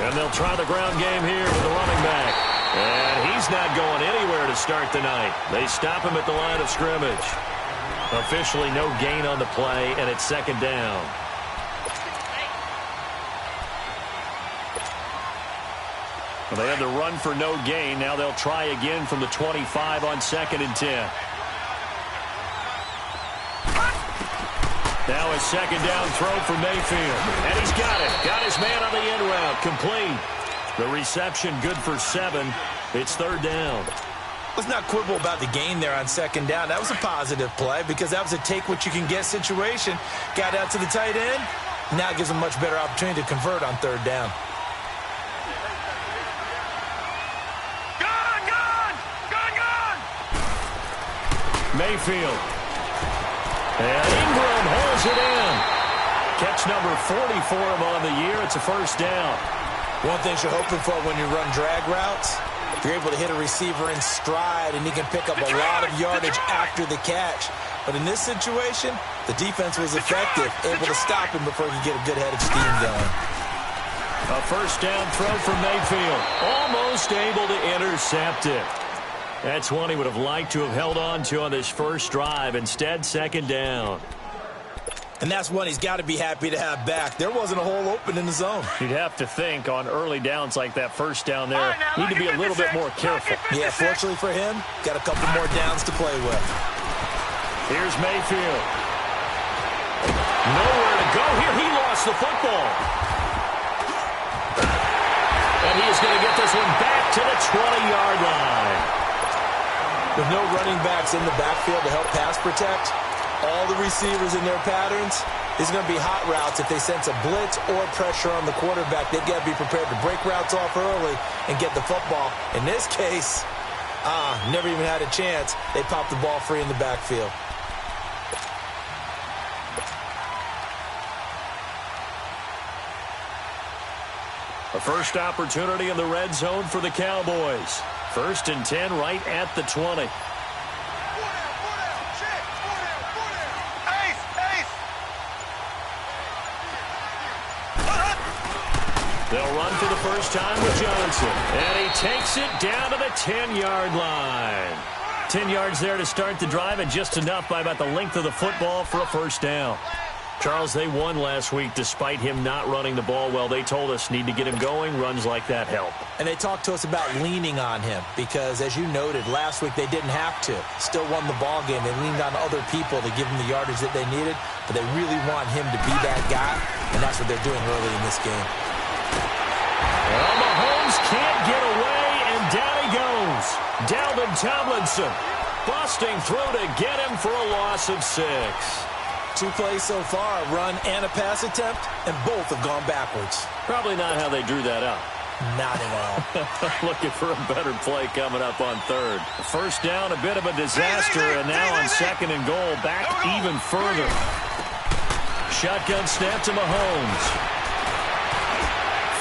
And they'll try the ground game here with the running back. And he's not going anywhere to start the night. They stop him at the line of scrimmage. Officially no gain on the play, and it's second down. Well, they had to run for no gain. Now they'll try again from the 25 on 2nd and 10. Now a second down throw for Mayfield. And he's got it. Got his man on the in route. Complete. The reception good for 7. It's 3rd down. Let's not quibble about the gain there on 2nd down. That was a positive play because that was a take-what-you-can-get situation. Got out to the tight end. Now it gives them a much better opportunity to convert on 3rd down. Mayfield. And Ingram holds it in. Catch number 40 for him on the year. It's a first down. One thing you're hoping for when you run drag routes, if you're able to hit a receiver in stride and he can pick up a lot of yardage after the catch. But in this situation, the defense was effective, able to stop him before he could get a good head of steam going. A first down throw for Mayfield. Almost able to intercept it. That's one he would have liked to have held on to on this first drive. Instead, second down. And that's one he's got to be happy to have back. There wasn't a hole open in the zone. You'd have to think on early downs like that first down there, need to be a little bit more careful. Yeah, fortunately for him, got a couple more downs to play with. Here's Mayfield. Nowhere to go here. He lost the football. And he is going to get this one back to the 20-yard line. With no running backs in the backfield to help pass protect, all the receivers in their patterns, it's going to be hot routes. If they sense a blitz or pressure on the quarterback, they've got to be prepared to break routes off early and get the football. In this case, never even had a chance. They popped the ball free in the backfield. A first opportunity in the red zone for the Cowboys. 1st and 10 right at the 20. They'll run for the first time with Johnson. And he takes it down to the 10-yard line. 10 yards there to start the drive, and just enough by about the length of the football for a first down. Charles, they won last week despite him not running the ball well. They told us need to get him going. Runs like that help. And they talked to us about leaning on him because, as you noted, last week they didn't have to. Still won the ball game. They leaned on other people to give them the yardage that they needed, but they really want him to be that guy, and that's what they're doing early in this game. Well, Mahomes can't get away, and down he goes. Dalvin Tomlinson busting through to get him for a loss of 6. 2 plays so far, a run and a pass attempt, and both have gone backwards. Probably not how they drew that up. Not at all. Looking for a better play coming up on 3rd. First down, a bit of a disaster, and now on 2nd and goal, back even further. Shotgun snap to Mahomes.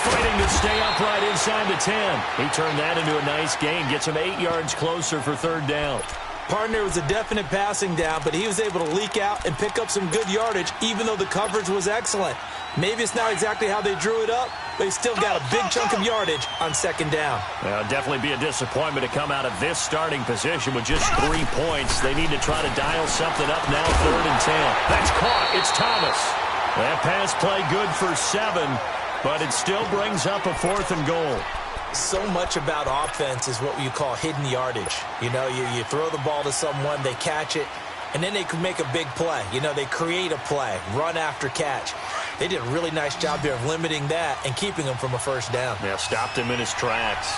Fighting to stay upright inside the 10. He turned that into a nice gain, gets him 8 yards closer for 3rd down. Partner was a definite passing down, but he was able to leak out and pick up some good yardage, even though the coverage was excellent. Maybe it's not exactly how they drew it up, but he still got a big chunk of yardage on 2nd down. Well, definitely be a disappointment to come out of this starting position with just 3 points. They need to try to dial something up now, 3rd and 10. That's caught. It's Thomas. That pass play good for 7, but it still brings up a 4th and goal. So much about offense is what you call hidden yardage. You know, you throw the ball to someone, they catch it, and then they can make a big play. You know, they create a play, run after catch. They did a really nice job there of limiting that and keeping him from a first down. Yeah, stopped him in his tracks.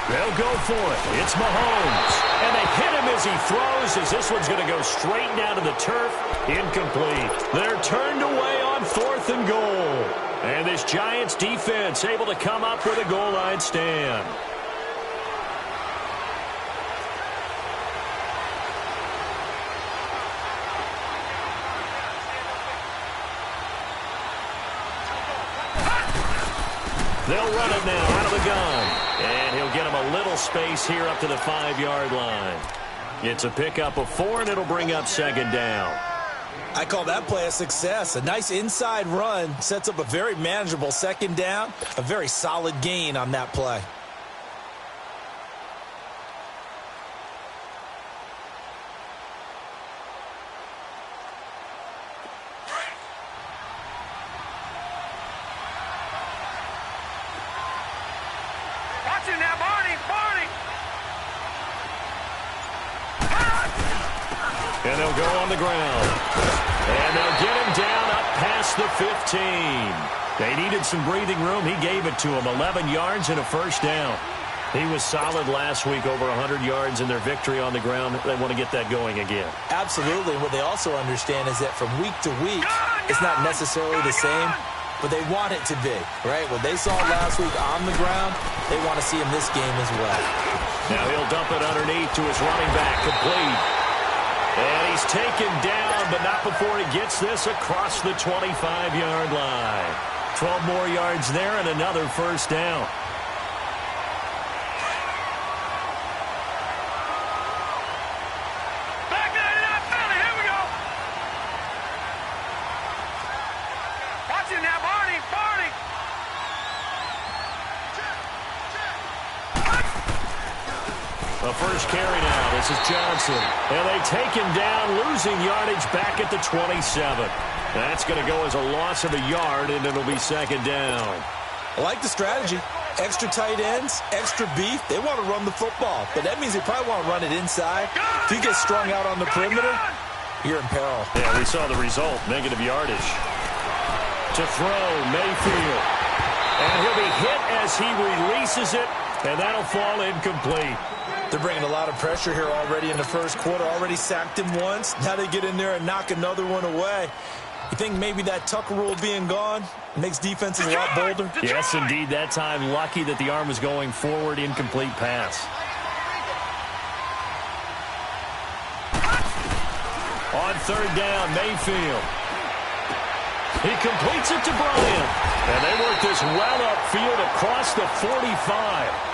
They'll go for it. It's Mahomes. And they hit him as he throws, as this one's going to go straight down to the turf. Incomplete. They're turned away on 4th and goal. And this Giants defense able to come up with a goal line stand. They'll run it now out of the gun. And he'll get him a little space here up to the 5-yard line. It's a pickup of 4, and it'll bring up second down. I call that play a success. A nice inside run sets up a very manageable second down. A very solid gain on that play. And they'll go on the ground. And they'll get him down up past the 15. They needed some breathing room. He gave it to them. 11 yards and a first down. He was solid last week, over 100 yards in their victory on the ground. They want to get that going again. Absolutely. What they also understand is that from week to week, it's not necessarily the same, but they want it to be, right? What they saw last week on the ground, they want to see in this game as well. Now he'll dump it underneath to his running back, complete. And he's taken down, but not before he gets this across the 25-yard line. 12 more yards there and another first down. The first carry now. This is Johnson. And they take him down, losing yardage back at the 27. That's going to go as a loss of a yard, and it'll be second down. I like the strategy. Extra tight ends, extra beef. They want to run the football, but that means they probably want to run it inside. If you get strung out on the perimeter, you're in peril. Yeah, we saw the result, negative yardage. To throw, Mayfield. And he'll be hit as he releases it, and that'll fall incomplete. They're bringing a lot of pressure here already in the first quarter. Already sacked him once. Now they get in there and knock another one away. You think maybe that Tucker rule being gone makes defenses a lot bolder? Yes, indeed. That time, lucky that the arm was going forward, incomplete pass. On third down, Mayfield. He completes it to Bryant. And they work this well upfield across the 45.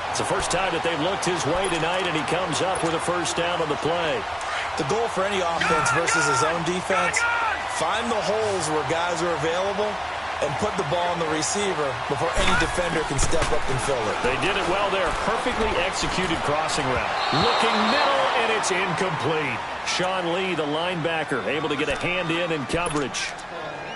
It's the first time that they've looked his way tonight, and he comes up with a first down on the play. The goal for any offense versus his own defense, find the holes where guys are available and put the ball on the receiver before any defender can step up and fill it. They did it well there. Perfectly executed crossing route. Looking middle, and it's incomplete. Sean Lee, the linebacker, able to get a hand in coverage.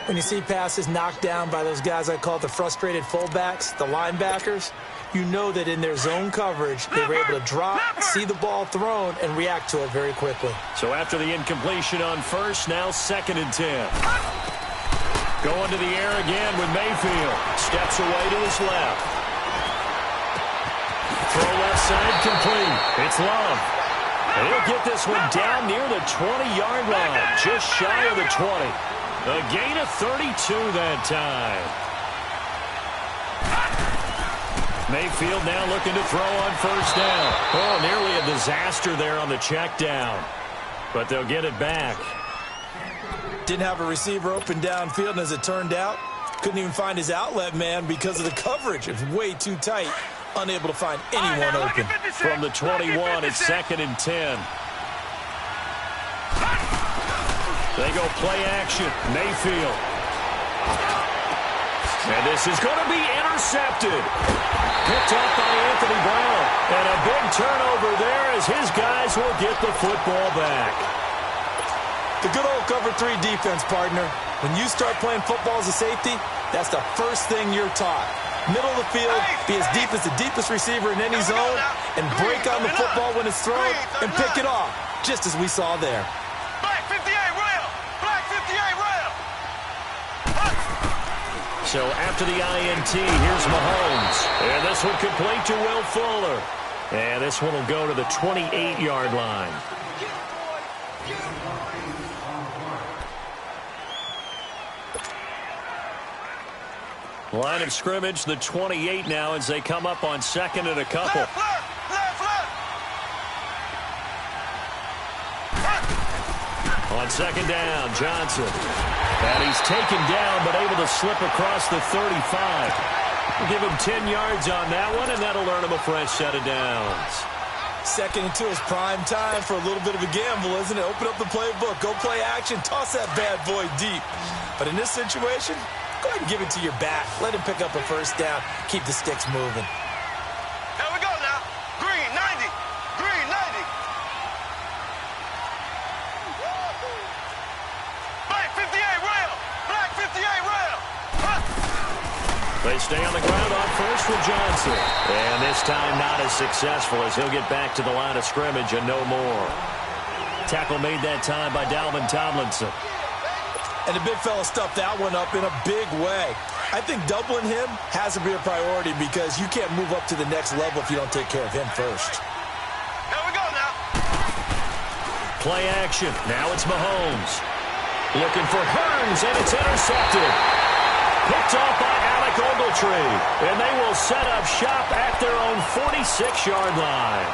When you see passes knocked down by those guys I call the frustrated fullbacks, the linebackers, you know that in their zone coverage, they were able to drop, see the ball thrown, and react to it very quickly. So after the incompletion on first, now 2nd and 10. Going to the air again with Mayfield. Steps away to his left. Throw left side complete. It's Love. And he'll get this one down near the 20-yard line, just shy of the 20. A gain of 32 that time. Mayfield now looking to throw on first down. Oh, nearly a disaster there on the check down. But they'll get it back. Didn't have a receiver open downfield, and as it turned out, couldn't even find his outlet man because of the coverage. It was way too tight. Unable to find anyone open. From the 21, it's 2nd and 10. They go play action. Mayfield. And this is going to be intercepted. Picked up by Anthony Brown. And a big turnover there as his guys will get the football back. The good old cover 3 defense, partner. When you start playing football as a safety, that's the first thing you're taught. Middle of the field, be as deep as the deepest receiver in any zone, and break on the football when it's thrown, and pick it off, just as we saw there. Black 58 rail! Black 58 rail! So after the INT, here's Mahomes. And this one complete to Will Fuller. And this one will go to the 28-yard line. Line of scrimmage, the 28 now as they come up on 2nd and a couple. On 2nd down, Johnson. And he's taken down but able to slip across the 35. Give him 10 yards on that one, and that'll earn him a fresh set of downs. 2nd and 2 is prime time for a little bit of a gamble, isn't it? Open up the playbook, go play action, toss that bad boy deep. But in this situation, go ahead and give it to your back. Let him pick up a first down. Keep the sticks moving. Here we go now. Green, 90. Green, 90. Black 58 rail. Black 58 rail. They stay on the ground on first with Johnson. And this time not as successful as he'll get back to the line of scrimmage and no more. Tackle made that time by Dalvin Tomlinson. And the big fella stuffed that one up in a big way. I think doubling him has to be a priority because you can't move up to the next level if you don't take care of him first. Here we go now. Play action. Now it's Mahomes. Looking for Hearns, and it's intercepted. Picked off by Alec Ogletree. And they will set up shop at their own 46-yard line.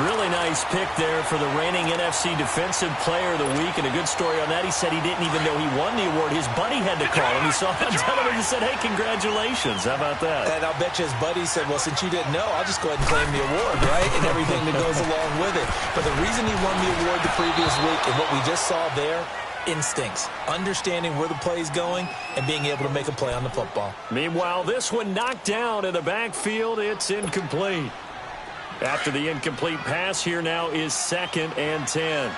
Really nice pick there for the reigning NFC Defensive Player of the Week. And a good story on that. He said he didn't even know he won the award. His buddy had to call him. He saw him on television and said, hey, congratulations. How about that? And I'll bet you his buddy said, well, since you didn't know, I'll just go ahead and claim the award, right? And everything that goes along with it. But the reason he won the award the previous week and what we just saw there, instincts, understanding where the play is going and being able to make a play on the football. Meanwhile, this one knocked down in the backfield. It's incomplete. After the incomplete pass, here now is 2nd and 10. All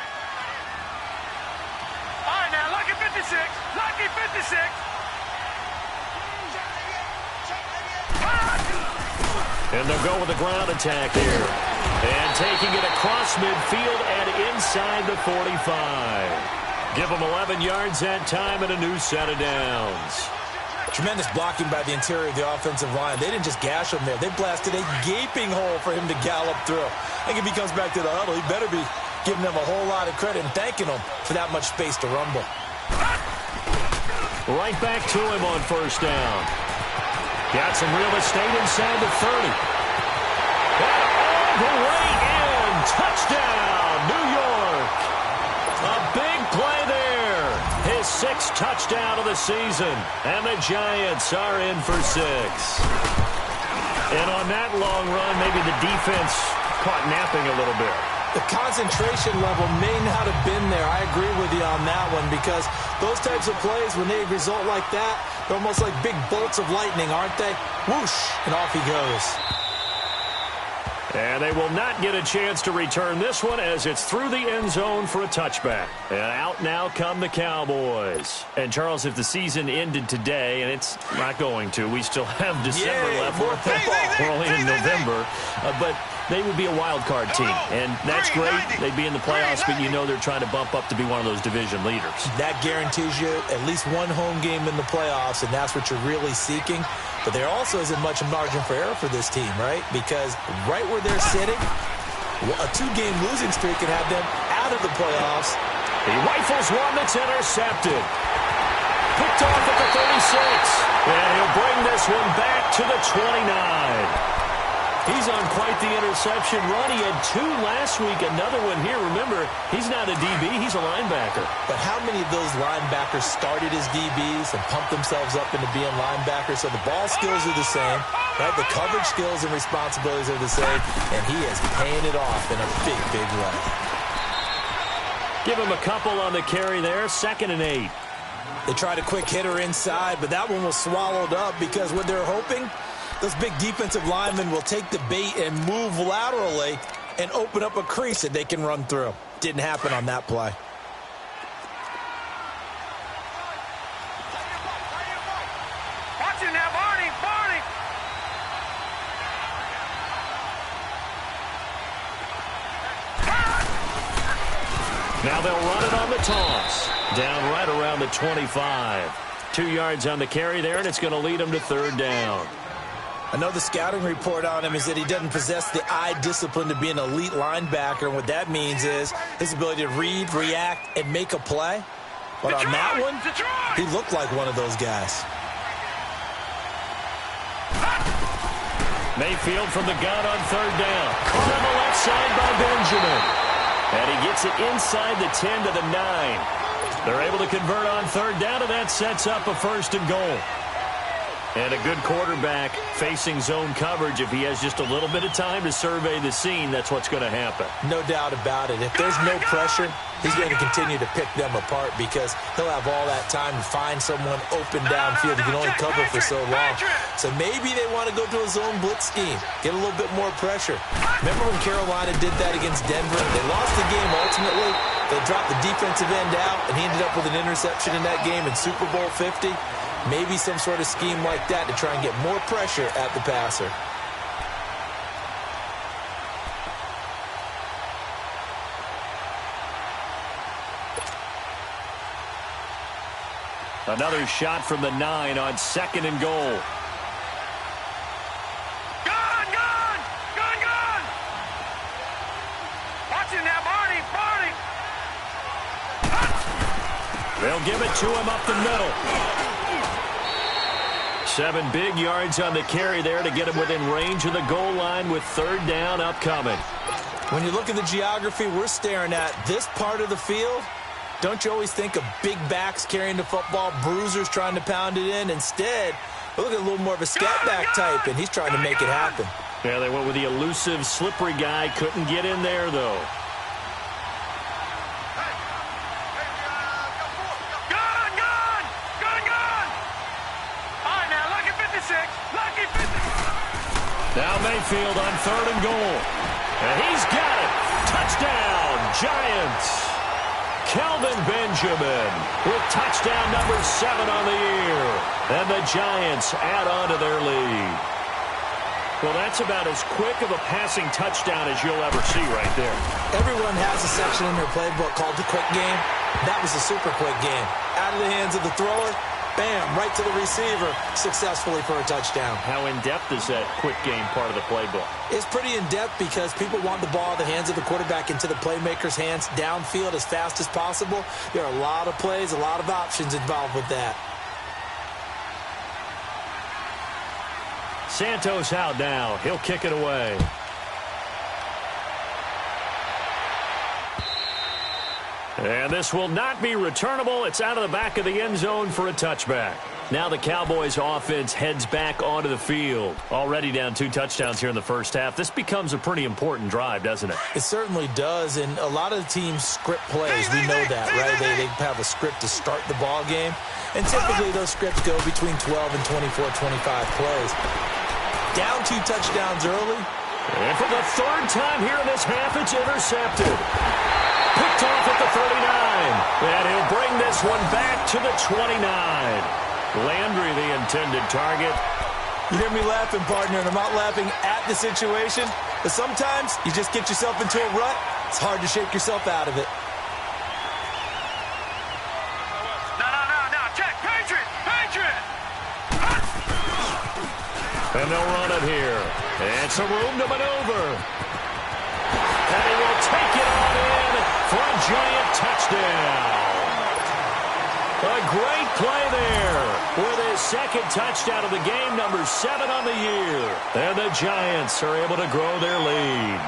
right, now, lucky 56. Lucky 56. And they'll go with the ground attack here. And taking it across midfield and inside the 45. Give them 11 yards that time and a new set of downs. Tremendous blocking by the interior of the offensive line. They didn't just gash him there. They blasted a gaping hole for him to gallop through. I think if he comes back to the huddle, he better be giving them a whole lot of credit and thanking them for that much space to rumble. Right back to him on first down. Got some real estate inside the 30. And all the way in. Touchdown, New York. A big play there. His 6th touchdown of the season. And the Giants are in for 6. And on that long run, maybe the defense caught napping a little bit. The concentration level may not have been there. I agree with you on that one because those types of plays, when they result like that, they're almost like big bolts of lightning, aren't they? Whoosh, and off he goes. And they will not get a chance to return this one as it's through the end zone for a touchback. And out now come the Cowboys. And, Charles, if the season ended today, and it's not going to, we still have December left. We're only in November. But they would be a wild card team. And that's great. They'd be in the playoffs, but you know they're trying to bump up to be one of those division leaders. That guarantees you at least one home game in the playoffs, and that's what you're really seeking. But there also isn't much margin for error for this team, right? Because right where they're sitting, a 2-game losing streak can have them out of the playoffs. He rifles one that's intercepted. Picked off at the 36. And he'll bring this one back to the 29. He's on quite the interception run. He had 2 last week, another one here. Remember, he's not a DB, he's a linebacker. But how many of those linebackers started as DBs and pumped themselves up into being linebackers? So the ball skills are the same, right? The coverage skills and responsibilities are the same, and he is paying it off in a big, big way. Give him a couple on the carry there, 2nd and 8. They tried a quick hitter inside, but that one was swallowed up because what they're hoping, those big defensive linemen will take the bait and move laterally and open up a crease that they can run through. Didn't happen on that play. Watch it now, Barney, Barney. Now they'll run it on the toss. Down right around the 25. 2 yards on the carry there, and it's going to lead them to 3rd down. I know the scouting report on him is that he doesn't possess the eye discipline to be an elite linebacker. And what that means is his ability to read, react, and make a play. But on that one, he looked like one of those guys. Mayfield from the gun on 3rd down. Caught on the left side by Benjamin. And he gets it inside the 10 to the 9. They're able to convert on 3rd down, and that sets up a 1st and goal. And a good quarterback facing zone coverage, if he has just a little bit of time to survey the scene, that's what's going to happen. No doubt about it. If there's no pressure, he's going to continue to pick them apart because he'll have all that time to find someone open downfield. He can only cover for so long. So maybe they want to go to a zone blitz scheme, get a little bit more pressure. Remember when Carolina did that against Denver? They lost the game ultimately. They dropped the defensive end out, and he ended up with an interception in that game in Super Bowl 50. Maybe some sort of scheme like that to try and get more pressure at the passer. Another shot from the 9 on 2nd and goal. Gun, gun! Gun, gun! Watch it now, Barney! Barney! They'll give it to him up the middle. 7 big yards on the carry there to get him within range of the goal line with 3rd down upcoming. When you look at the geography we're staring at, this part of the field, don't you always think of big backs carrying the football, bruisers trying to pound it in? Instead, look at a little more of a scat back type, and he's trying to make it happen. Yeah, they went with the elusive, slippery guy. Couldn't get in there, though. Now Mayfield on 3rd and goal. And he's got it. Touchdown, Giants. Kelvin Benjamin with touchdown number 7 on the year. And the Giants add on to their lead. Well, that's about as quick of a passing touchdown as you'll ever see right there. Everyone has a section in their playbook called the quick game. That was a super quick game. Out of the hands of the thrower, bam, right to the receiver, successfully for a touchdown. How in-depth is that quick game part of the playbook? It's pretty in-depth because people want the ball in the hands of the quarterback into the playmaker's hands downfield as fast as possible. There are a lot of plays, a lot of options involved with that. Santos out now. He'll kick it away. And this will not be returnable. It's out of the back of the end zone for a touchback. Now the Cowboys offense heads back onto the field. Already down 2 touchdowns here in the first half. This becomes a pretty important drive, doesn't it? It certainly does, and a lot of the teams script plays. We know that, right? They have a script to start the ball game, and typically those scripts go between 12 and 24, 25 plays. Down 2 touchdowns early. And for the 3rd time here in this half, it's intercepted. Picked off at the 39. And he'll bring this one back to the 29. Landry, the intended target. You hear me laughing, partner, and I'm not laughing at the situation, but sometimes you just get yourself into a rut. It's hard to shake yourself out of it. No. Check. Patriot. Patriot. And they'll run it here. And some room to maneuver. And he will take it on in for a giant touchdown. A great play there with his 2nd touchdown of the game, number 7 on the year. And the Giants are able to grow their lead.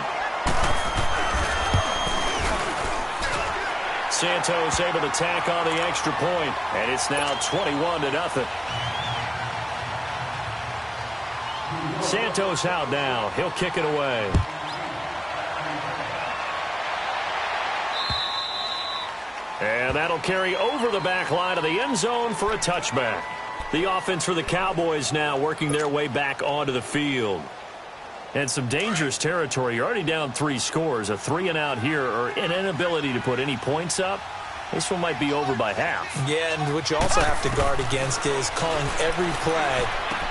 Santos able to tack on the extra point, and it's now 21-0. Santos out now. He'll kick it away. And that'll carry over the back line of the end zone for a touchback. The offense for the Cowboys now working their way back onto the field. And some dangerous territory. You're already down 3 scores. A 3-and-out here or an inability to put any points up. This one might be over by half. Yeah, and what you also have to guard against is calling every play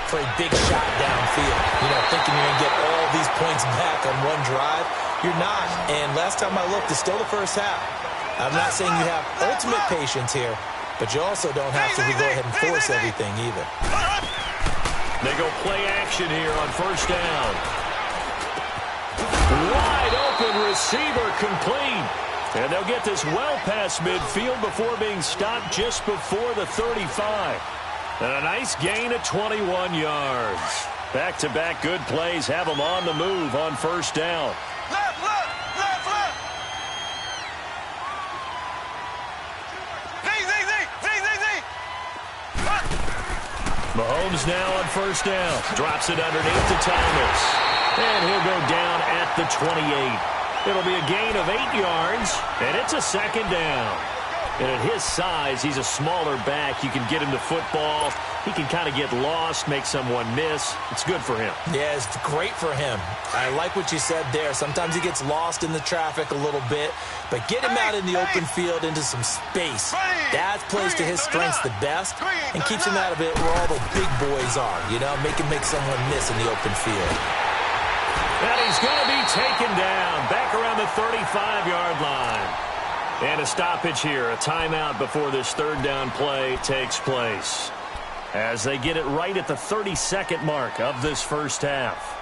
for a big shot downfield. You know, thinking you're going to get all these points back on one drive. You're not. And last time I looked, it's still the first half. I'm not saying you have ultimate patience here, but you also don't have to go ahead and force everything either. They go play action here on 1st down. Wide open receiver complete. And they'll get this well past midfield before being stopped just before the 35. And a nice gain of 21 yards. Back-to-back good plays have them on the move on 1st down. Left. Z. Mahomes now on first down. Drops it underneath to Thomas. And he'll go down at the 28. It'll be a gain of 8 yards, and it's a second down. And at his size, he's a smaller back. You can get him to football. He can kind of get lost, make someone miss. It's good for him. Yeah, it's great for him. I like what you said there. Sometimes he gets lost in the traffic a little bit, but get him out in the open field into some space. That plays to his strengths the best and keeps him out of it where all the big boys are, you know, make someone miss in the open field. And he's going to be taken down back around the 35-yard line. And a stoppage here, a timeout before this third down play takes place, as they get it right at the 32nd mark of this first half.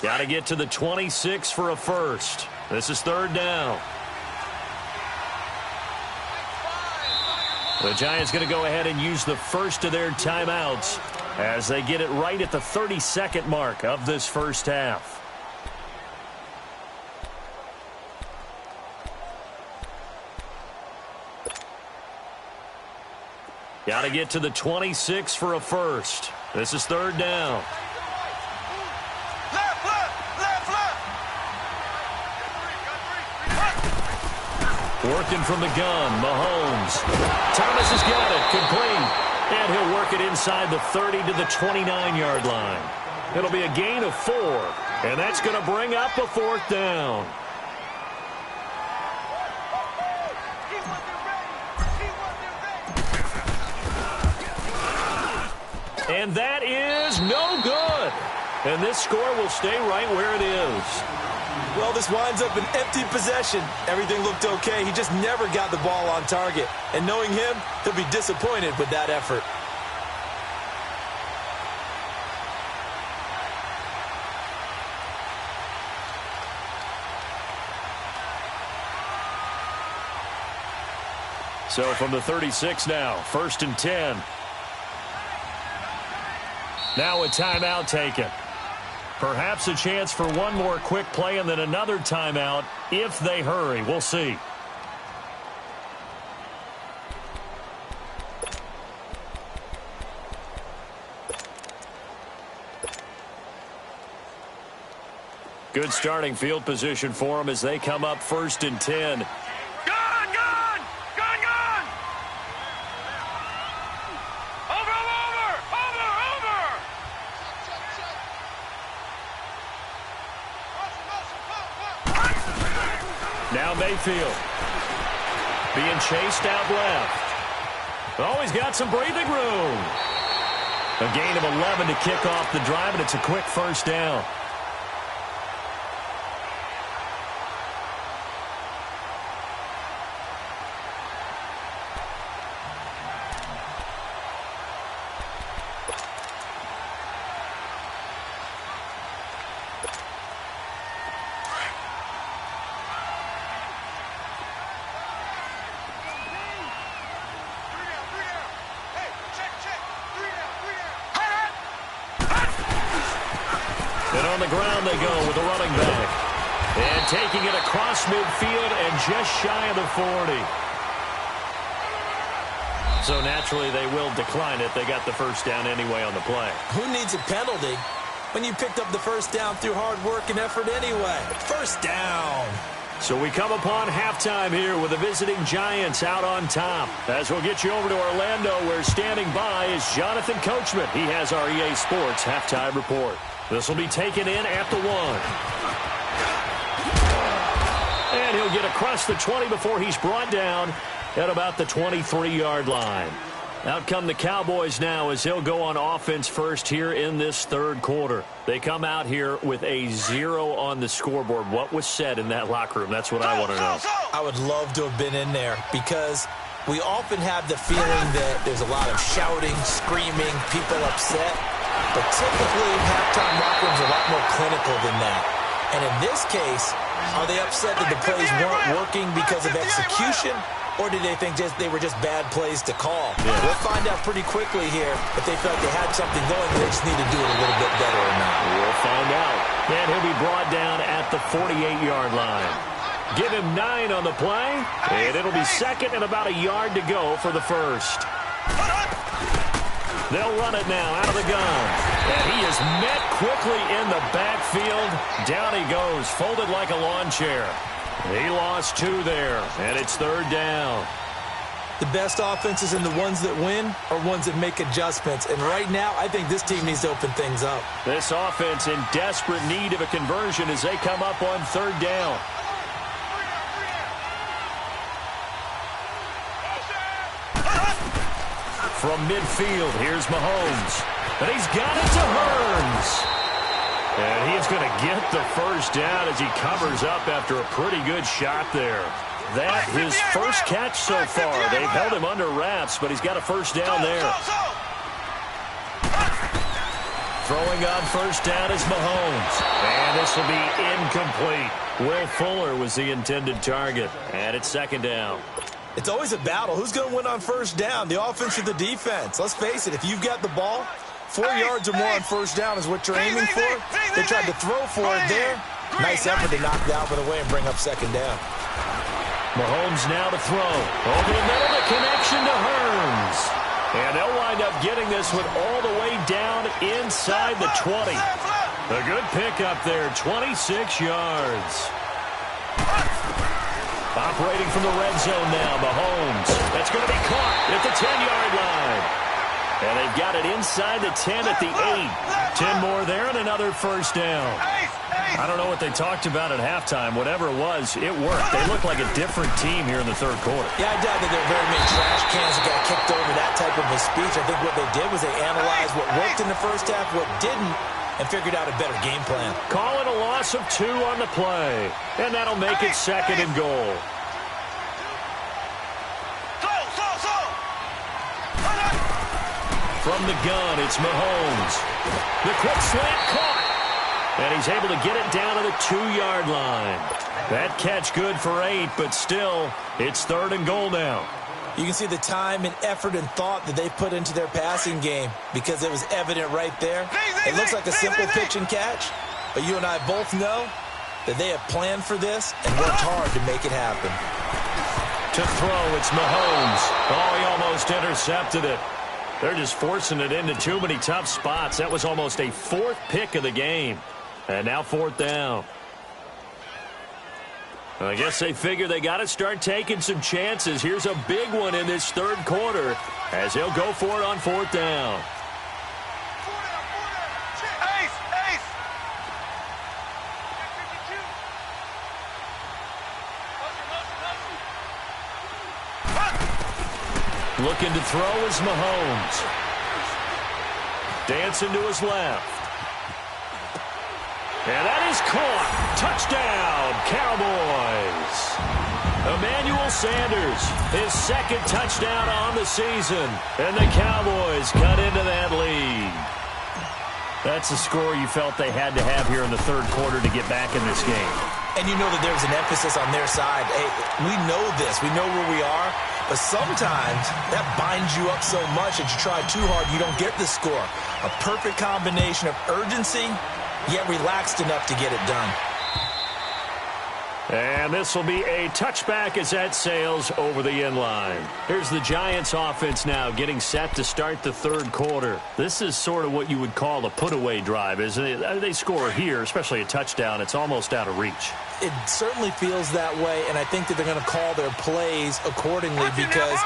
Got to get to the 26 for a first. This is third down. The Giants going to go ahead and use the first of their timeouts as they get it right at the 32nd mark of this first half. Got to get to the 26 for a first. This is third down. Working from the gun, Mahomes. Thomas has got it, complete. And he'll work it inside the 30 to the 29-yard line. It'll be a gain of 4, and that's going to bring up a fourth down. And that is no good. And this score will stay right where it is. Well, this winds up an empty possession. Everything looked okay. He just never got the ball on target. And knowing him, he'll be disappointed with that effort. So from the 36 now, 1st and 10. Now a timeout taken. Perhaps a chance for one more quick play and then another timeout if they hurry. We'll see. Good starting field position for them as they come up 1st and 10. Now Mayfield being chased out left. Always got some breathing room. A gain of 11 to kick off the drive, and it's a quick first down. And on the ground they go with the running back. And taking it across midfield and just shy of the 40. So naturally they will decline it. They got the first down anyway on the play. Who needs a penalty when you picked up the first down through hard work and effort anyway? First down. So we come upon halftime here with the visiting Giants out on top. As we'll get you over to Orlando, where standing by is Jonathan Coachman. He has our EA Sports halftime report. This will be taken in at the 1. And he'll get across the 20 before he's brought down at about the 23-yard line. Out come the Cowboys now as he'll go on offense first here in this third quarter. They come out here with a 0 on the scoreboard. What was said in that locker room? That's what I want to know. I would love to have been in there because we often have the feeling that there's a lot of shouting, screaming, people upset. But typically, halftime locker rooms are a lot more clinical than that. And in this case, are they upset that the plays weren't working because of execution? Or did they think they were just bad plays to call? Yeah. We'll find out pretty quickly here if they felt they had something going. They just need to do it a little bit better or not. We'll find out. And he'll be brought down at the 48-yard line. Give him 9 on the play, and it'll be second and about a yard to go for the first. They'll run it now out of the gun. And he is met quickly in the backfield. Down he goes, folded like a lawn chair. He lost 2 there, and it's third down. The best offenses and the ones that win are ones that make adjustments. And right now, I think this team needs to open things up. This offense in desperate need of a conversion as they come up on third down. From midfield, here's Mahomes. And he's got it to Hearns. And he's going to get the first down as he covers up after a pretty good shot there. That his first catch so far. They've held him under wraps, but he's got a first down there. Throwing on first down is Mahomes. And this will be incomplete. Will Fuller was the intended target. And it's second down. It's always a battle. Who's going to win on first down, the offense or the defense? Let's face it, if you've got the ball, 4 yards or more on first down is what you're aiming for. They tried to throw for it there. Nice effort to knock it out of the way and bring up second down. Mahomes now to throw. Over the middle, the connection to Hearns. And they'll wind up getting this one all the way down inside the 20. A good pickup there, 26 yards. Operating from the red zone now, Mahomes. That's going to be caught at the 10-yard line. And they've got it inside the 10 at the 8. 10 more there and another first down. I don't know what they talked about at halftime. Whatever it was, it worked. They look like a different team here in the third quarter. Yeah, I doubt that there are very many trash cans that got kicked over that type of a speech. I think what they did was they analyzed what worked in the first half, what didn't, and figured out a better game plan. Call it a loss of 2 on the play. And that'll make it second and goal. From the gun, it's Mahomes. The quick slant caught. And he's able to get it down to the 2-yard line. That catch good for 8, but still, it's third and goal now. You can see the time and effort and thought that they put into their passing game because it was evident right there. It looks like a simple pitch and catch, but you and I both know that they have planned for this and worked hard to make it happen. To throw, it's Mahomes. Oh, he almost intercepted it. They're just forcing it into too many tough spots. That was almost a 4th pick of the game. And now 4th down. I guess they figure they got to start taking some chances. Here's a big one in this third quarter as they'll go for it on 4th down. Looking to throw is Mahomes. Dancing to his left. And that is caught. Touchdown, Cowboys. Emmanuel Sanders, his second touchdown on the season. And the Cowboys cut into that lead. That's a score you felt they had to have here in the third quarter to get back in this game. And you know that there's an emphasis on their side. Hey, we know this. We know where we are. But sometimes that binds you up so much that you try too hard, you don't get the score. A perfect combination of urgency, yet relaxed enough to get it done. And this will be a touchback as that sails over the end line. Here's the Giants offense now getting set to start the third quarter. This is sort of what you would call a put-away drive, isn't it? They score here, especially a touchdown. It's almost out of reach. It certainly feels that way, and I think that they're going to call their plays accordingly because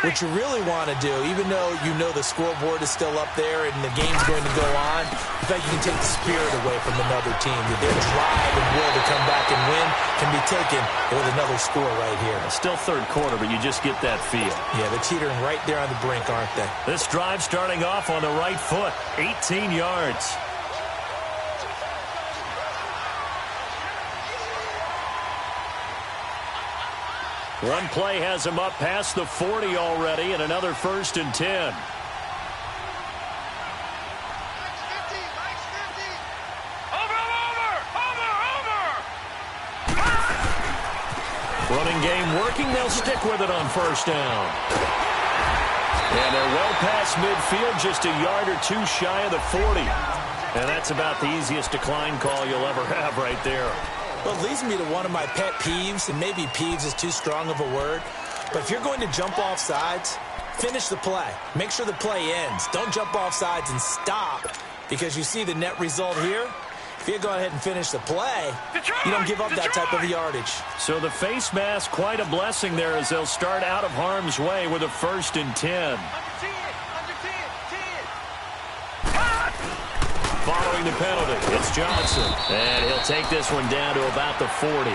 what you really want to do, even though you know the scoreboard is still up there and the game's going to go on, in fact, you can take the spirit away from another team. That their drive and will to come back and win can be taken with another score right here. Still third quarter, but you just get that feel. Yeah, they're teetering right there on the brink, aren't they? This drive starting off on the right foot, 18 yards. One play has him up past the 40 already, and another 1st and 10. Running game working. They'll stick with it on first down. And they're well past midfield, just a yard or two shy of the 40. And that's about the easiest decline call you'll ever have right there. Well, it leads me to one of my pet peeves, and maybe peeves is too strong of a word. But if you're going to jump off sides, finish the play. Make sure the play ends. Don't jump off sides and stop, because you see the net result here. If you go ahead and finish the play, you don't give up that type of yardage. So the face mask, quite a blessing there as they'll start out of harm's way with a 1st and 10. Following the penalty, it's Johnson. And he'll take this one down to about the 40.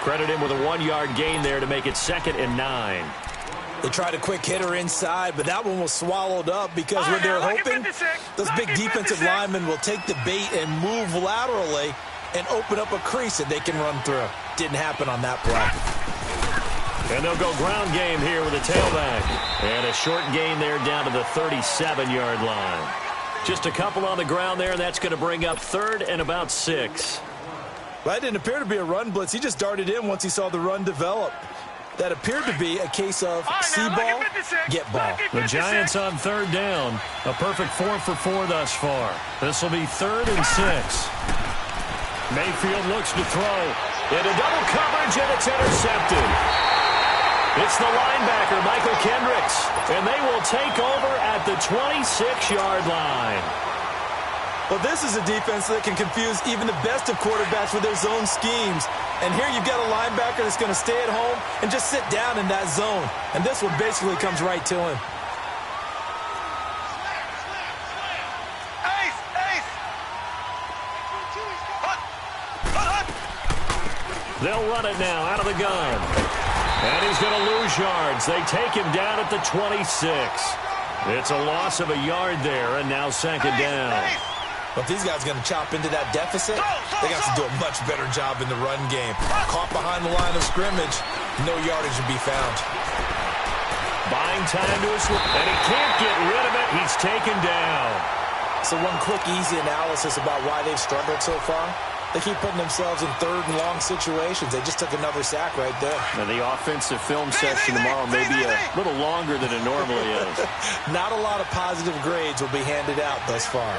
Credit him with a 1-yard gain there to make it 2nd and 9. They tried a quick hitter inside, but that one was swallowed up because what they're hoping, those big defensive linemen will take the bait and move laterally and open up a crease that they can run through. Didn't happen on that play. And they'll go ground game here with a tailback. And a short gain there down to the 37-yard line. Just a couple on the ground there, and that's going to bring up 3rd and about 6. Well, that didn't appear to be a run blitz. He just darted in once he saw the run develop. That appeared to be a case of see ball, get ball. The Giants on 3rd down. A perfect 4 for 4 thus far. This will be 3rd and 6. Mayfield looks to throw. Into double coverage, and it's intercepted. It's the linebacker, Michael Kendricks, and they will take over at the 26-yard line. Well, this is a defense that can confuse even the best of quarterbacks with their zone schemes. And here you've got a linebacker that's going to stay at home and just sit down in that zone. And this one basically comes right to him. They'll run it now out of the gun. And he's going to lose yards. They take him down at the 26. It's a loss of a yard there, and now 2nd down. But if these guys are going to chop into that deficit, they got to do a much better job in the run game. Caught behind the line of scrimmage, no yardage to be found. Buying time to his, and he can't get rid of it. He's taken down. So one quick, easy analysis about why they've struggled so far. They keep putting themselves in 3rd and long situations. They just took another sack right there. And the offensive film session tomorrow may be a little longer than it normally is. Not a lot of positive grades will be handed out thus far.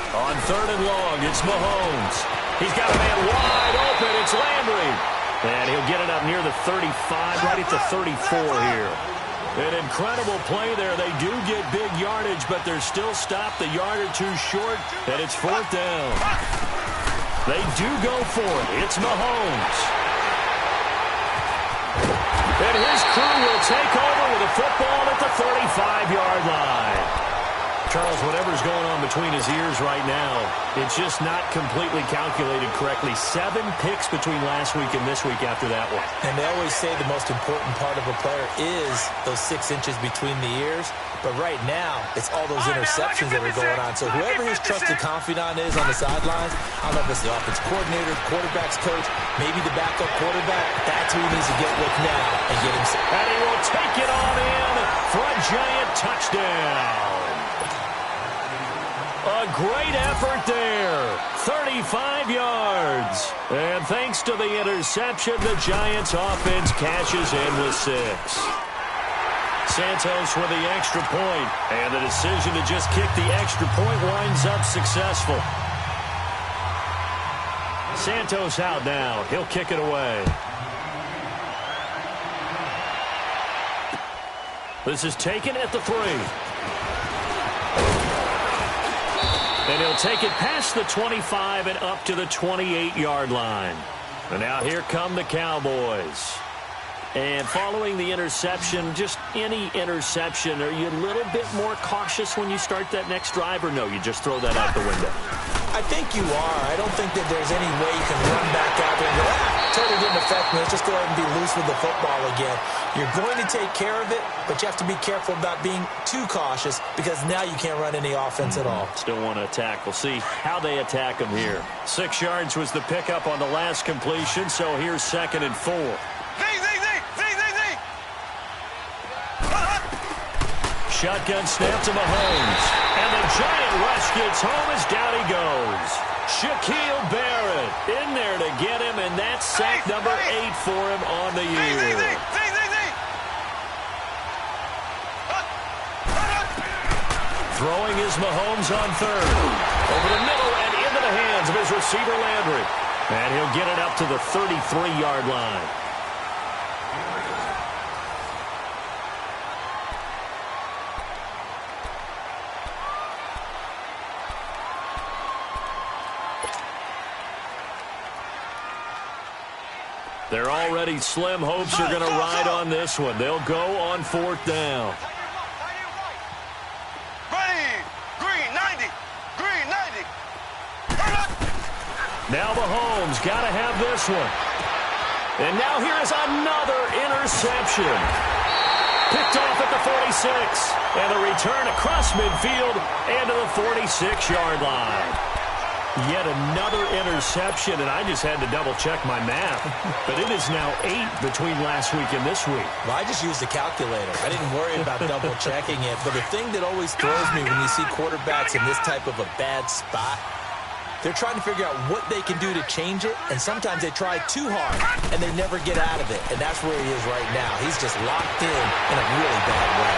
On 3rd and long, it's Mahomes. He's got a man wide open. It's Landry. And he'll get it up near the 35, right at the 34 here. An incredible play there. They do get big yardage, but they're still stopped a yard or two short, and it's 4th down. They do go for it. It's Mahomes. And his crew will take over with a football at the 35-yard line. Charles, whatever's going on between his ears right now, it's just not completely calculated correctly. 7 picks between last week and this week after that one. And they always say the most important part of a player is those 6 inches between the ears. But right now, it's all those interceptions that are going on. So whoever his trusted confidant is on the sidelines, I don't know if it's the offense coordinator, quarterback's coach, maybe the backup quarterback, that's who he needs to get with now and get him set. And he will take it on in for a giant touchdown. A great effort there. 35 yards. And thanks to the interception, the Giants offense cashes in with 6. Santos with the extra point. And the decision to just kick the extra point winds up successful. Santos out now. He'll kick it away. This is taken at the 3. And he'll take it past the 25 and up to the 28-yard line. And now here come the Cowboys. And following the interception, just any interception, are you a little bit more cautious when you start that next drive, or no, you just throw that out the window? I think you are. I don't think that there's any way you can run back out there and go, totally didn't affect me. Let's just go ahead and be loose with the football again. You're going to take care of it, but you have to be careful about being too cautious because now you can't run any offense at all. Still want to attack. We'll see how they attack them here. 6 yards was the pickup on the last completion, so here's 2nd and 4. shotgun snap to Mahomes. And the giant rush gets home as down he goes. Shaquille Barrett in there to get him, and that's sack number 8 for him on the year. Throwing is Mahomes on third. Over the middle and into the hands of his receiver Landry. And he'll get it up to the 33-yard line. They're already slim hopes are going to ride on this one. They'll go on 4th down. Ready. Green 90. Green 90. Now Mahomes got to have this one. And now here's another interception. Picked off at the 46. And a return across midfield and to the 46-yard line. Yet another interception, and I just had to double-check my math. But it is now 8 between last week and this week. Well, I just used a calculator. I didn't worry about double-checking it. But the thing that always throws me when you see quarterbacks in this type of a bad spot, they're trying to figure out what they can do to change it, and sometimes they try too hard, and they never get out of it. And that's where he is right now. He's just locked in a really bad way.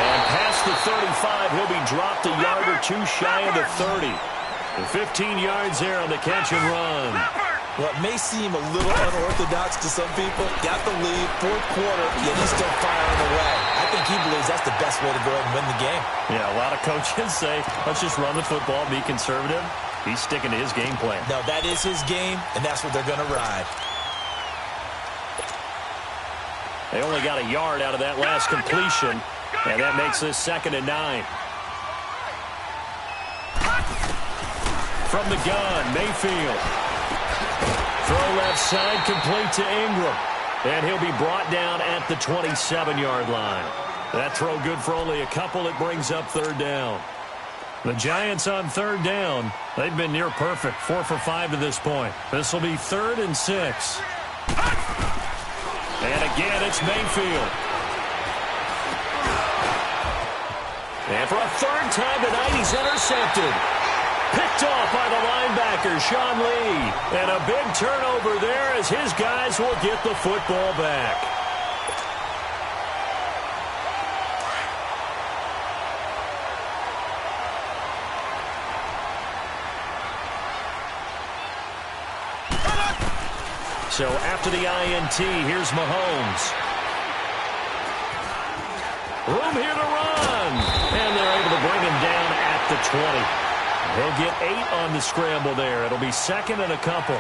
And past the 35, he'll be dropped a yard or two shy of the 30. 15 yards there on the catch and run. Well, it may seem a little unorthodox to some people. Got the lead, 4th quarter, yet he's still firing away. I think he believes that's the best way to go ahead and win the game. Yeah, a lot of coaches say, let's just run the football, be conservative. He's sticking to his game plan. No, that is his game, and that's what they're going to ride. They only got a yard out of that last completion, and that makes this 2nd and 9. From the gun, Mayfield. Throw left side, complete to Ingram. And he'll be brought down at the 27-yard line. That throw good for only a couple. It brings up 3rd down. The Giants on 3rd down. They've been near perfect, 4 for 5 to this point. This will be 3rd and 6. And again, it's Mayfield. And for a 3rd time tonight, he's intercepted. Picked off by the linebacker, Sean Lee. And a big turnover there as his guys will get the football back. So after the INT, here's Mahomes. Room here to run. And they're able to bring him down at the 20. He'll get 8 on the scramble there. It'll be 2nd and a couple.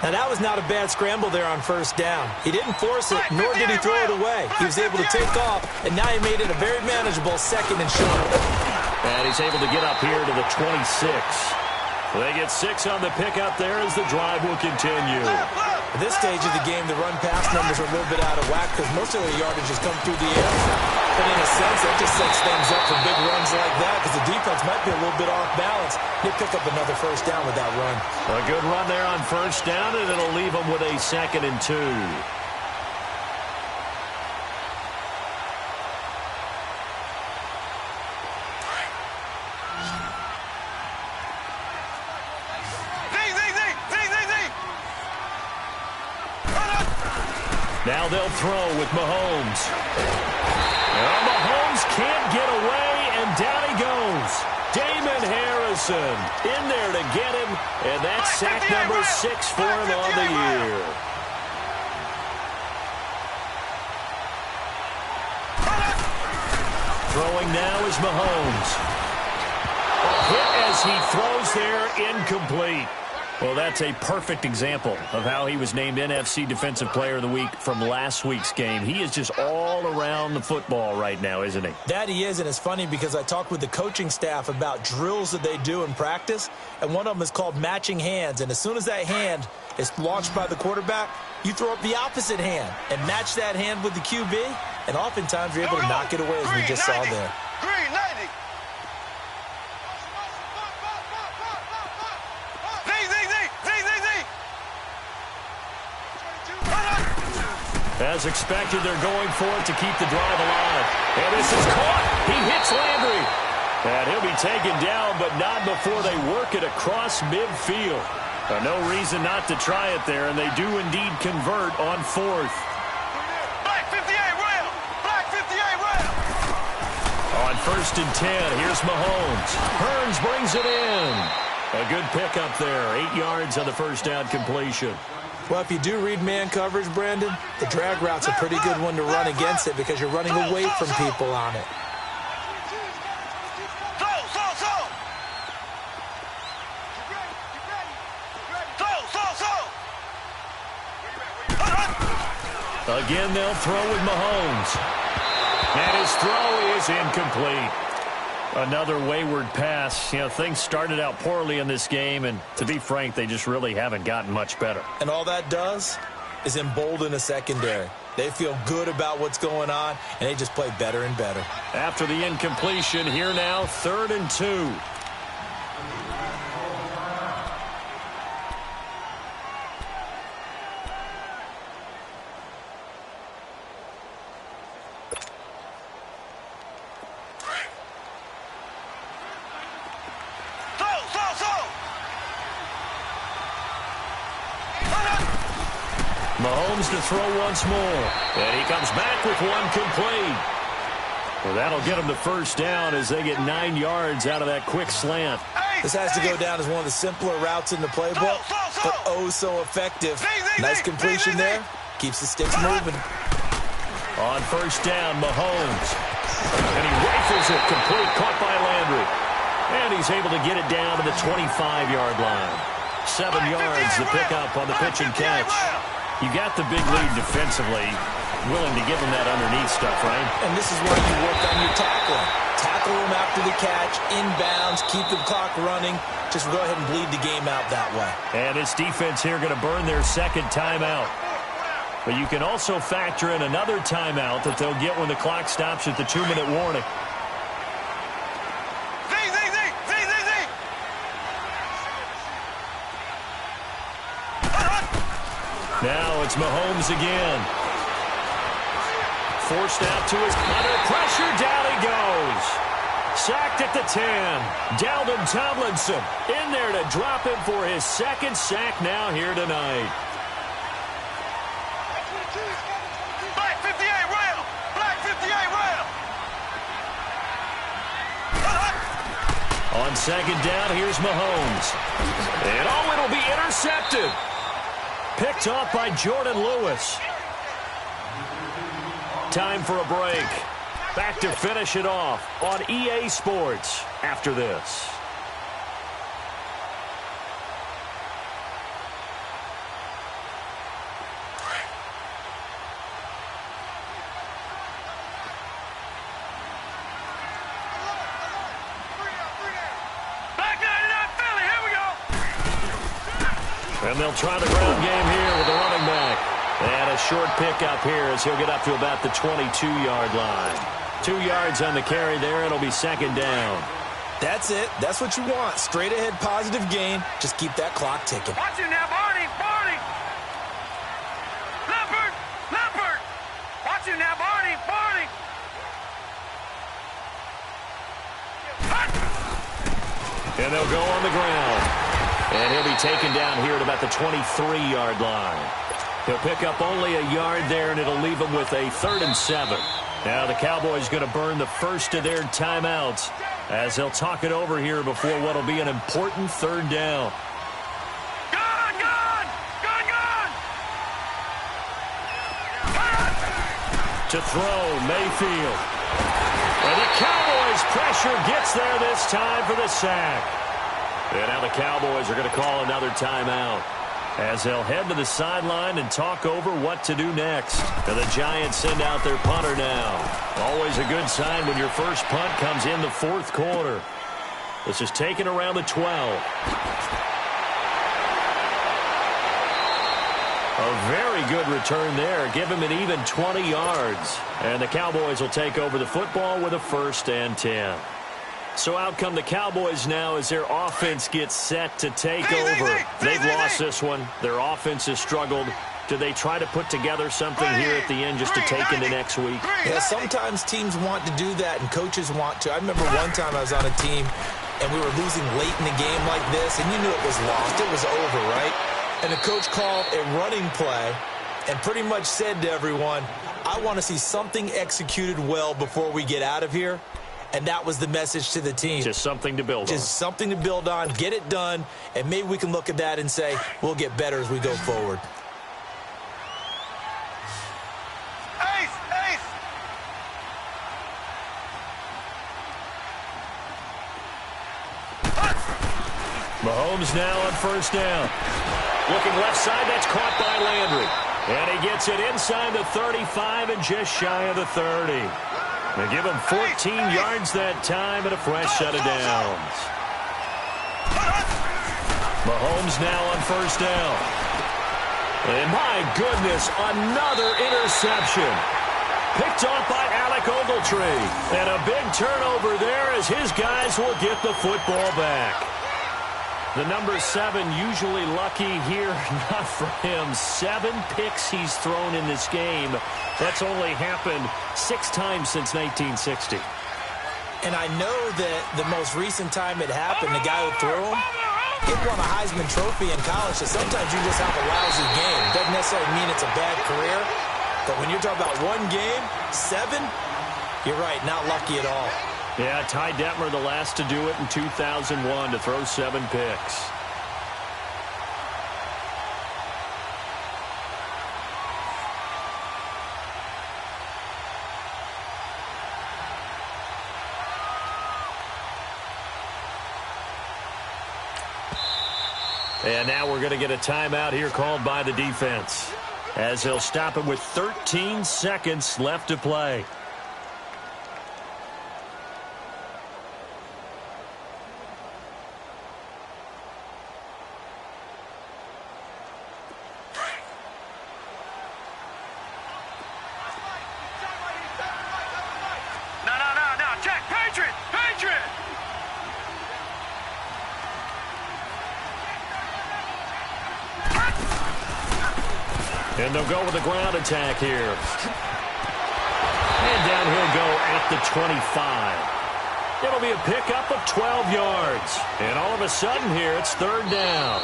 Now, that was not a bad scramble there on 1st down. He didn't force it, nor did he throw it away. He was able to take off, and now he made it a very manageable 2nd and short. And he's able to get up here to the 26. They get 6 on the pickup there as the drive will continue. At this stage of the game, the run-pass numbers are a little bit out of whack because most of their yardage has come through the air. But in a sense, that just sets things up for big runs like that because the defense might be a little bit off balance. He'll pick up another 1st down with that run. A good run there on 1st down, and it'll leave them with a 2nd and 2. Now they'll throw with Mahomes. Well, Mahomes can't get away, and down he goes. Damon Harrison in there to get him, and that's sack number 6 for him on the year. Throwing now is Mahomes. Hit as he throws there, incomplete. Well, that's a perfect example of how he was named NFC Defensive Player of the Week from last week's game. He is just all around the football right now, isn't he? That he is, and it's funny because I talked with the coaching staff about drills that they do in practice, and one of them is called matching hands. And as soon as that hand is launched by the quarterback, you throw up the opposite hand and match that hand with the QB, and oftentimes you're able to knock it away as we just saw there. Green 90. As expected, they're going for it to keep the drive alive. And this is caught. He hits Landry. And he'll be taken down, but not before they work it across midfield. No reason not to try it there, and they do indeed convert on 4th. Black 58 rail. Black 58 rail. On 1st and 10, here's Mahomes. Hearns brings it in. A good pickup there. 8 yards on the first down completion. Well, if you do read man coverage, Brandon, the drag route's a pretty good one to run against it because you're running away from people on it. Again, they'll throw with Mahomes. And his throw is incomplete. Another wayward pass. You know, things started out poorly in this game, and to be frank, they just really haven't gotten much better. And all that does is embolden a secondary. They feel good about what's going on, and they just play better and better. After the incompletion, here now, 3rd and 2. Mahomes to throw once more. And he comes back with one complete. Well, that'll get him to first down as they get 9 yards out of that quick slant. This has to go down as one of the simpler routes in the playbook, but oh so effective. Nice completion there. Keeps the sticks moving. On first down, Mahomes. And he rifles it complete, caught by Landry. And he's able to get it down to the 25-yard line. 7 yards to pick up on the pitch and catch. You got the big lead defensively, willing to give them that underneath stuff, right? And this is where you work on your tackling. Tackle them after the catch, inbounds, keep the clock running. Just go ahead and bleed the game out that way. And this defense here going to burn their second timeout. But you can also factor in another timeout that they'll get when the clock stops at the 2-minute warning. Now it's Mahomes again. Forced out to his under pressure. Down he goes. Sacked at the 10. Dalvin Tomlinson in there to drop him for his second sack now here tonight. Black 58 rail. Black 58 rail. On second down, here's Mahomes. And oh, it'll be intercepted. Picked off by Jordan Lewis. Time for a break. Back to finish it off on EA Sports after this. And they'll try the ground game here with the running back. And a short pickup here as he'll get up to about the 22-yard line. 2 yards on the carry there. It'll be second down. That's it. That's what you want. Straight ahead, positive gain. Just keep that clock ticking. Watch it now, Barney. Barney. Leopard. Leopard. Watch it now, Barney. Barney. And they'll go on the ground. And he'll be taken down here at about the 23-yard line. He'll pick up only a yard there, and it'll leave him with a 3rd and 7. Now the Cowboys going to burn the first of their timeouts as they'll talk it over here before what will be an important 3rd down. Gun, gun, gun, gun. To throw, Mayfield. And the Cowboys pressure gets there this time for the sack. And now the Cowboys are going to call another timeout as they'll head to the sideline and talk over what to do next. And the Giants send out their punter now. Always a good sign when your first punt comes in the 4th quarter. This is taken around the 12. A very good return there. Give him an even 20 yards. And the Cowboys will take over the football with a 1st and 10. So out come the Cowboys now as their offense gets set to take over. They've lost this one. Their offense has struggled. Do they try to put together something here at the end just to take into next week? Yeah, sometimes teams want to do that and coaches want to. I remember one time I was on a team and we were losing late in the game like this, and you knew it was lost. It was over, right? And the coach called a running play and pretty much said to everyone, I want to see something executed well before we get out of here. And that was the message to the team. Just something to build on. Just something to build on, get it done, and maybe we can look at that and say, we'll get better as we go forward. Ace, ace. Mahomes now on first down. Looking left side, that's caught by Landry. And he gets it inside the 35 and just shy of the 30. They give him 14 yards that time and a fresh set of downs. Mahomes now on first down. And my goodness, another interception. Picked off by Alec Ogletree. And a big turnover there as his guys will get the football back. The number 7 usually lucky here, not for him. 7 picks he's thrown in this game. That's only happened 6 times since 1960. And I know that the most recent time it happened, the guy who threw him, he won a Heisman Trophy in college, so sometimes you just have a lousy game. Doesn't necessarily mean it's a bad career, but when you're talking about one game, 7, you're right, not lucky at all. Yeah, Ty Detmer, the last to do it in 2001, to throw 7 picks. And now we're going to get a timeout here called by the defense, as they'll stop it with 13 seconds left to play. And they'll go with a ground attack here. And down he'll go at the 25. It'll be a pickup of 12 yards. And all of a sudden here, it's 3rd down.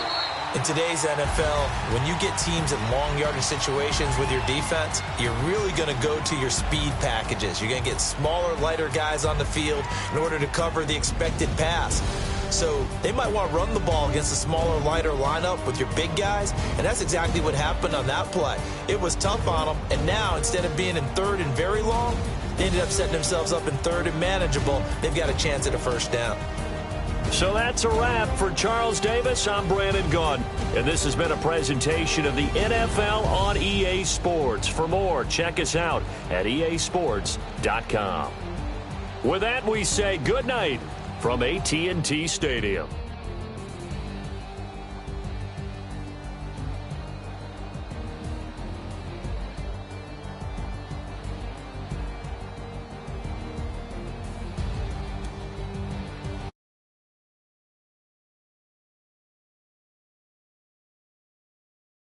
In today's NFL, when you get teams in long yardage situations with your defense, you're really going to go to your speed packages. You're going to get smaller, lighter guys on the field in order to cover the expected pass. So they might want to run the ball against a smaller, lighter lineup with your big guys, and that's exactly what happened on that play. It was tough on them, and now instead of being in 3rd and very long, they ended up setting themselves up in 3rd and manageable. They've got a chance at a 1st down. So that's a wrap for Charles Davis. I'm Brandon Gunn, and this has been a presentation of the NFL on EA Sports. For more, check us out at easports.com. With that, we say good night from AT&T Stadium.